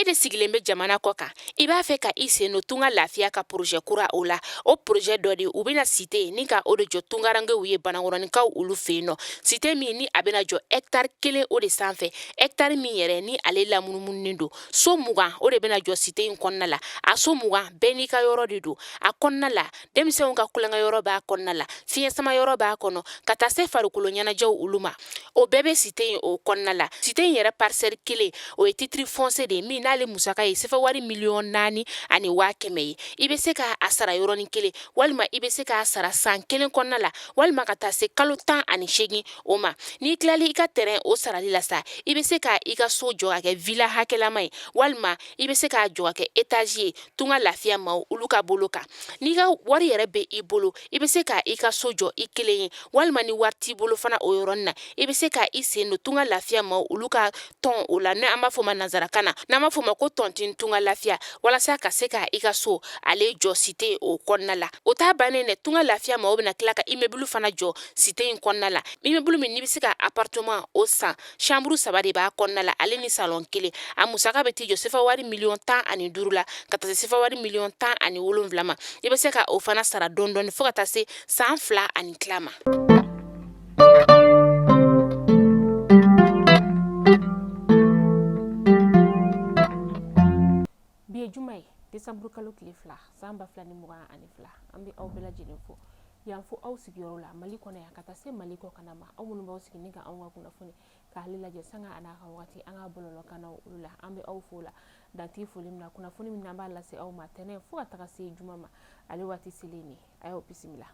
e de sigilen bɛ jamana kɔ kan i b'a fɛ ka i sen no tunga lafiya ka projet kura o la o projet dɔ de u bɛna cité ni ka o de jɔ tungarangew ye banakɔrɔnikaw olu fɛ yen nɔ cité min ni a bɛna jɔ hectare 1 o de sanfɛ hectare min yɛrɛ ni ale lamunumunen don so 20 o de bɛna jɔ cité in kɔnɔna la a so 20 bɛɛ n'i ka yɔrɔ de don a kɔnɔna la denmisɛnw ka kulonkɛ yɔrɔ b'a kɔnɔna la fiɲɛ sama yɔrɔ b'a kɔnɔ ka taa se farikolo ɲɛnajɛw olu ma o bɛɛ bɛ cité in o kɔnɔna la cité in yɛrɛ parcelle 1 o ye titre foncier de min n'ale musaka ye sefa wari 4,400,000 ani 100,000 ye i bɛ se ka a sara yɔrɔnin kelen walima i bɛ se k'a sara san 1 kɔnɔna la walima ka taa se kalo 18 o ma n'i tilali i ka terrain o sarali la sa i bɛ se ka i ka so jɔ ka kɛ villa hakɛlama ye walima i bɛ se k'a jɔ ka kɛ étage ye tunga lafiya ma olu ka bolo kan n'i ka wari yɛrɛ bɛ i bolo i bɛ se ka i ka so jɔ i kelen ye walima ni wari t'i bolo fana o yɔrɔnin na i bɛ se ka i sen don tunga lafiya ma olu ka tɔn o la n'an b'a fɔ ma nanzarakan na n'an b'a fɔ ma ko tɔntin tunga lafiya walasa ka se ka i ka so ale jɔ cité o kɔnɔna la o t'a bannen dɛ tunga lafiya ma o bɛna tila ka immeuble fana jɔ cité in kɔnɔna la immeuble min n'i bɛ se ka appartement o san chambre 3 de b'a kɔnɔna la ale ni salon 1 a musaka bɛ t'i jɔ sefa wari 15,000,000 la ka taa se sefa wari 17,000,000 ma i bɛ se ka o fana sara dɔɔni fo ka taa se san 2 ani tila ma. Bi ye juma ye décembre kalo tile 2 san 2022 an bɛ aw bɛɛ lajɛlen fo yan fo aw sigiyɔrɔ la Mali kɔnɔ yan ka taa se Mali kɔ kana ma aw minnu b'aw sigi ni ka anw ka kunnafoni k'ale lajɛ sanga an'a ka wagati an ka bɔlɔlɔ kannaw olu la an bɛ aw fo la dantigi foli min na kunnafoni min na b'a lase aw ma tɛnɛ fo ka taga se juma ma ale waati selen ni a y'aw bisimila.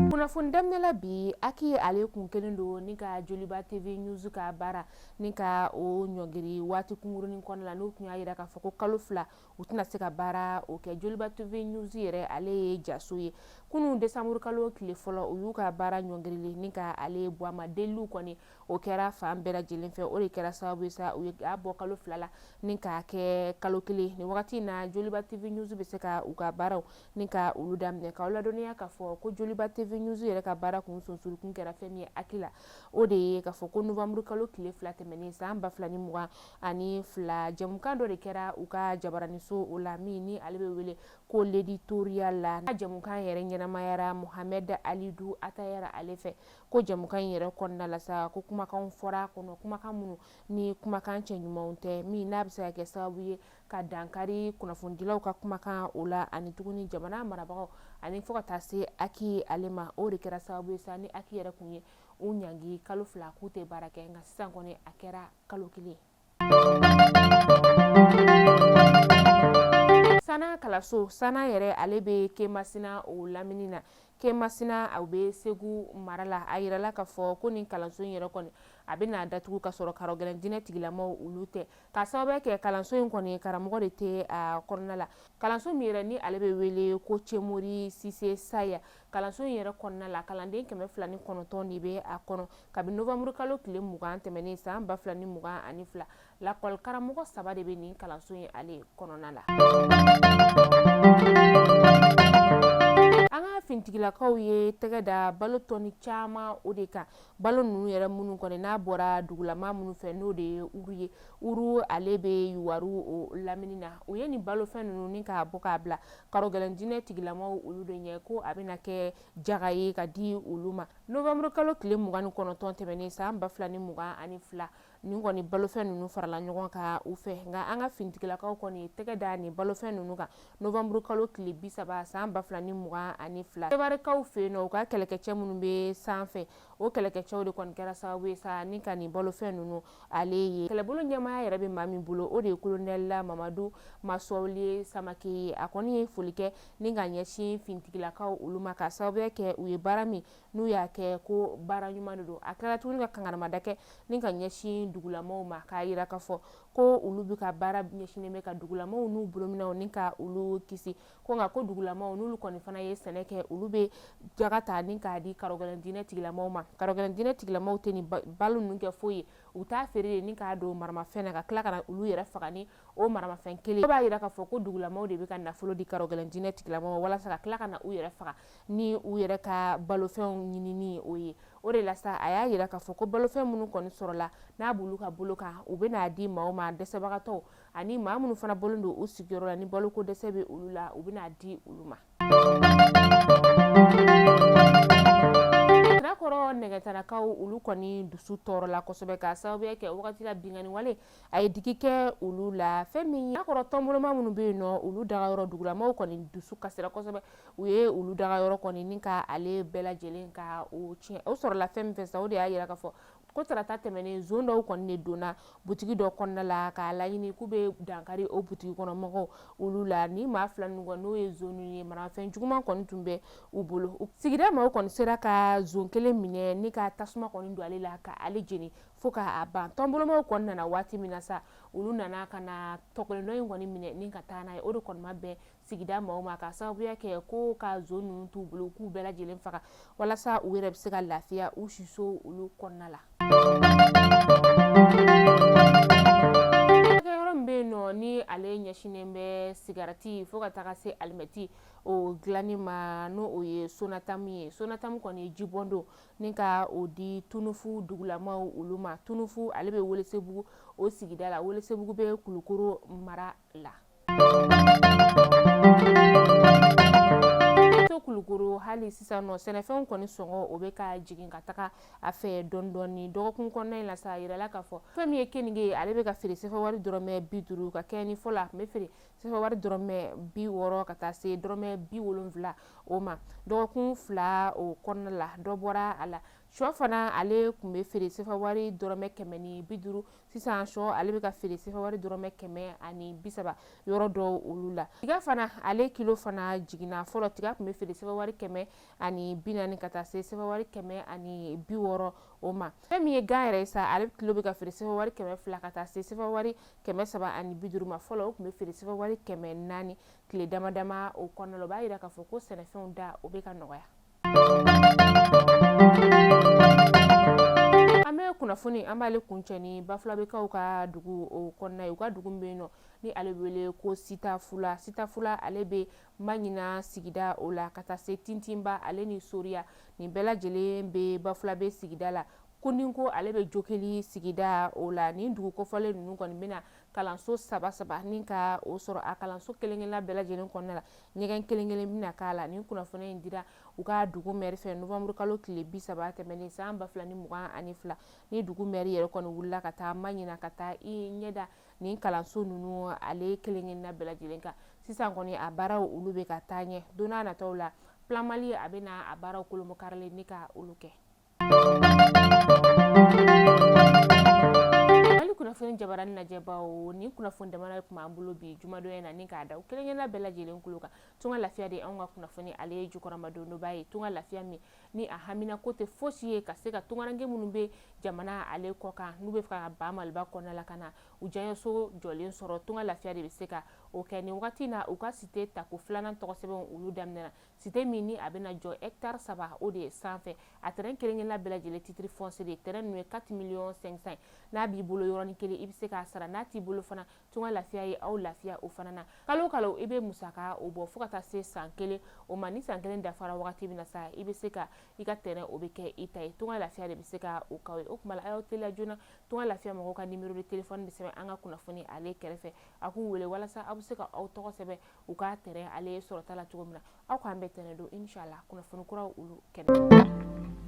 Kunnafoni daminɛla bi Aki ale kun kelen don ni ka Joliba TV News ka baara ni ka o ɲɔngiri waati kungurunin kɔnɔna la n'o tun y'a jira k'a fɔ ko kalo 2 u tɛna se ka baara o kɛ Joliba TV News yɛrɛ ale ye jaso ye kunun décembre kalo tile fɔlɔ u y'u ka baara ɲɔngirili ni ka ale bɔ a ma deliw kɔni o kɛra fan bɛɛ lajɛlen fɛ o de kɛra sababu ye sa u y'a bɔ kalo 2 la ni ka kɛ kalo 1 ni wagati na Joliba TV News bɛ se ka u ka baaraw ni ka olu daminɛ k'aw ladɔnniya k'a fɔ ko Joliba TV News yɛrɛ ka baara kun sonsurukun kɛra fɛn min ye Aki la o de ye k'a fɔ ko novembre kalo tile 2 tɛmɛnen san 2022 jamukan dɔ de kɛra u ka jabaraniso o la min ni ale bɛ wele ko l'éditorial la jamukan yɛrɛ ɲɛnamayara Mohamed Alidu Atayara ale fɛ ko jamukan yɛrɛ kɔnɔna la sa ko kumakan fɔra kɔnɔ kumakan minnu ni kumakan cɛ ɲumanw tɛ min n'a bɛ se ka kɛ sababu ye ka dankari kunnafonidilaw ka kumakan o la ani tuguni jamana marabagaw ani fo ka taa se Aki ale ma o de kɛra sababu ye sa ni Aki yɛrɛ kun ye u ɲangi kalo 2 k'u tɛ baara kɛ nka sisan kɔni a kɛra kalo 1. Sana Kalaso Sana yɛrɛ ale bɛ Kemasina o lamini na Kemasina a bɛ Segu mara la a yirala k'a fɔ ko nin kalanso in yɛrɛ kɔni a bɛ n'a datugu ka sɔrɔ karo gɛlɛn diinɛ tigilamaw olu tɛ ka sababu kɛ kalanso in kɔni karamɔgɔ de tɛ a kɔnɔna la kalanso min yɛrɛ ni ale bɛ wele ko Cemori Sise Saya kalanso in yɛrɛ kɔnɔna la kalanden 209 de bɛ a kɔnɔ kabini novembre kalo tile 20 tɛmɛnen san 2022 lakɔli karamɔgɔ 3 de bɛ nin kalanso in ale kɔnɔna la. An ka fintigilakaw ye tɛgɛ da balo tɔni caman o de kan balo ninnu yɛrɛ minnu kɔni n'a bɔra dugulama minnu fɛ n'o de ye uru ye uru ale bɛ yuwaru o lamini na u ye nin balofɛn ninnu ni k'a bɔ k'a bila karo gɛlɛn diinɛ tigilamaw olu de ɲɛ ko a bɛna kɛ jaga ye ka di olu ma novembre kalo tile 29 tɛmɛnen san 2022 nin kɔni balofɛn ninnu farala ɲɔgɔn kan u fɛ nka an ka fintigilakaw kɔni tɛgɛ da nin balofɛn ninnu kan novembre kalo tile 30 san 2022 sebarikaw fɛ yen nɔ u ka kɛlɛkɛcɛ minnu bɛ sanfɛ o kɛlɛkɛcɛw de kɔni kɛra sababu ye sa ni ka nin balofɛn ninnu ale ye kɛlɛbolo ɲɛmaaya yɛrɛ bɛ maa min bolo o de ye colonel Mamadu Masɔli Samake ye a kɔni ye foli kɛ ni ka ɲɛsin fintigilakaw olu ma ka sababu kɛ u ye baara min n'u y'a kɛ ko baara ɲuman de don a kɛra tuguni ka kangararama kɛ ni ka ɲɛsin dugulamaw ma k'a yira k'a fɔ ko olu bi ka baara ɲɛsinnen bɛ ka dugulamaw n'u bolominɛw ni ka olu kisi ko nka ko dugulamaw n'olu kɔni fana ye sɛnɛ kɛ olu bɛ jaga ta ni k'a di karɔgɛlɛndinɛ tigilamaw ma karɔgɛlɛndinɛ tigilamaw tɛ ni balo ninnu kɛ foyi ye u t'a feere de ni k'a don maramafɛn na ka tila ka na olu yɛrɛ faga ni o maramafɛn kelen b'a yira k'a fɔ ko dugulamaw de bɛ ka nafolo di karɔgɛlɛndinɛ tigilamaw walasa ka tila ka na u yɛrɛ faga ni u yɛrɛ ka balofɛnw ɲinini o ye o de la sa a y'a yira k'a fɔ ko balofɛn minnu kɔni sɔrɔla n'a b'olu ka bolo kan u bɛ n'a di maaw ma dɛsɛbagatɔw ani maa minnu fana bɔlen don u sigiyɔrɔ la ni baloko dɛsɛ bɛ olu la u bɛ n'a di olu ma. Kɔrɔ nɛgɛtarakaw olu kɔni dusu tɔɔrɔ la kosɛbɛ ka sababuya kɛ wagati la bingani wale a ye digi kɛ olu la fɛn min ye kɔrɔ tɔnboloma minnu bɛ yen nɔ olu dagayɔrɔ dugulamaw kɔni dusu kasira kosɛbɛ u ye olu dagayɔrɔ kɔni ni ka ale bɛɛ lajɛlen ka o tiɲɛ o sɔrɔla fɛn min fɛ sa o de y'a yira k'a fɔ ko tarata tɛmɛnen zone dɔw kɔni de donna butigi dɔ kɔnɔna la k'a laɲini k'u bɛ dankari o butigi kɔnɔ mɔgɔw olu la ni maa fila ninnu kɔni n'o ye zone ye maramafɛn juguman kɔni tun bɛ u bolo sigida maaw kɔni sera ka zone kelen minɛ ni ka tasuma kɔni don ale la ka ale jeni fo k'a ban tɔnbolomaw kɔni nana waati min na sa olu nana ka na tɔkɔlen in kɔni minɛ ni ka taa n'a ye o de kɔni ma bɛn sigida maaw ma ka sababuya kɛ ko ka zone ninnu t'u bolo k'u bɛɛ lajɛlen faga walasa u yɛrɛ bɛ se ka lafiya u siso olu kɔnɔna la. Yɔrɔ min bɛ yen nɔ ni ale ɲɛsinnen bɛ sigarati fo ka taga se alimɛti o dilanni ma n'o o ye Sonatamu ye Sonatamu kɔni ye jibɔndo ni ka o di Tunufu dugulamaw olu ma Tunufu ale bɛ Welesebugu o sigida la Welesebugu bɛ Kulukoro mara la. Kulukoro hali sisan nɔ sɛnɛfɛnw kɔni sɔngɔ o bɛ ka jigin ka taga a fɛ dɔɔni dɔgɔkun kɔnɔna in la sa yirala k'a fɔ fɛn min ye keninge ale bɛ ka feere sefa wari dɔrɔmɛ 50 ka kɛ ni fɔlɔ a tun bɛ feere sefa wari dɔrɔmɛ 60 ka taa se dɔrɔmɛ 70 o ma dɔgɔkun 2 o kɔnɔna la dɔ bɔra a la sɔ fana ale tun bɛ feere sefa wari dɔrɔmɛ 150 sisan sɔ ale bɛ ka feere sefa wari dɔrɔmɛ 130 yɔrɔ dɔw olu la tiga fana ale kilo fana jiginna fɔlɔ tiga tun bɛ feere sefa wari 140 ka taa se sefa wari 160 o ma fɛn min ye gan yɛrɛ sa ale kilo bɛ ka feere sefa wari 200 ka taa se sefa wari 350 ma fɔlɔ o tun bɛ feere sefa wari 400 tile dama dama o kɔnɔna la o b'a yira k'a fɔ ko sɛnɛfɛnw da o bɛ ka nɔgɔya. An bɛ kunnafoni an b'ale kuncɛ ni Bafulabekaw ka dugu o kɔnɔna ye u ka dugu bɛ yen nɔ ni ale wele ko Sitafula Sitafula ale bɛ Maɲina sigida o la ka taa se Tintinba ale ni Soriya nin bɛɛ lajɛlen bɛ Bafulabe sigida la Kundinko ale bɛ Jokeli sigida o la nin dugu kɔfɔlen ninnu kɔni bɛna kalanso saba ni ka o sɔrɔ a kalanso kelen-kelenna bɛɛ lajɛlen kɔnɔna la ɲɛgɛn kelen-kelen bɛna k'a la nin kunnafoni in dira u ka dugu mɛri fɛ novembre kalo tile 30 tɛmɛnen san 2022 ni dugu mɛri yɛrɛ kɔni wulila ka taa Maɲina ka taa i ɲɛda nin kalanso ninnu ale kelen-kelenna bɛɛ lajɛlen kan sisan kɔni a baaraw olu bɛ ka taa ɲɛ don n'a nataw la plan Mali a bɛna a baaraw kolomɔ karilen ni ka olu kɛ. Kunnafoni jabarani lajɛbaw ni kunnafoni damana tun b'an bolo bi jumadon in na ni k'a da u kelen-kelenna bɛɛ lajɛlen kulo kan tunga lafiya de anw ka kunnafoni ale ye jukɔrɔmadon dɔ b'a ye tunga lafiya min ni a hamina ko tɛ fosi ye ka se ka tungarange minnu bɛ jamana ale kɔ kan n'u bɛ fɛ ka ba Maliba kɔnɔna la ka na u jaɲɛso jɔlen sɔrɔ tunga lafiya de bɛ se ka o kɛ nin wagati na u ka cité tako filanan tɔgɔ sɛbɛn olu daminɛna cité min ni a bɛna jɔ hectare 3 o de ye sanfɛ a terrain kelen-kelenna bɛɛ lajɛlen titre foncier de terrain ninnu ye 4,500,000 n'a b'i bolo yɔrɔnin kelen i bɛ se k'a sara n'a t'i bolo fana tunga lafiya ye aw lafiya o fana na kalo kalo i bɛ musaka o bɔ fo ka taa se san 1 o ma ni san 1 dafara wagati min na sa i bɛ se ka i ka terrain o bɛ kɛ i ta ye tunga lafiya de bɛ se ka o k'aw ye o tuma la a y'aw teliya joona tunga lafiya mɔgɔw ka numéro de téléphone bɛ sɛbɛn an ka kunnafoni ale kɛrɛfɛ a k'u wele walasa aw bɛ se ka aw tɔgɔ sɛbɛn u ka terrain ale sɔrɔta la cogo min na aw k'an bɛɛ tɛnɛ don inshallah kunnafoni kuraw olu kɛnɛ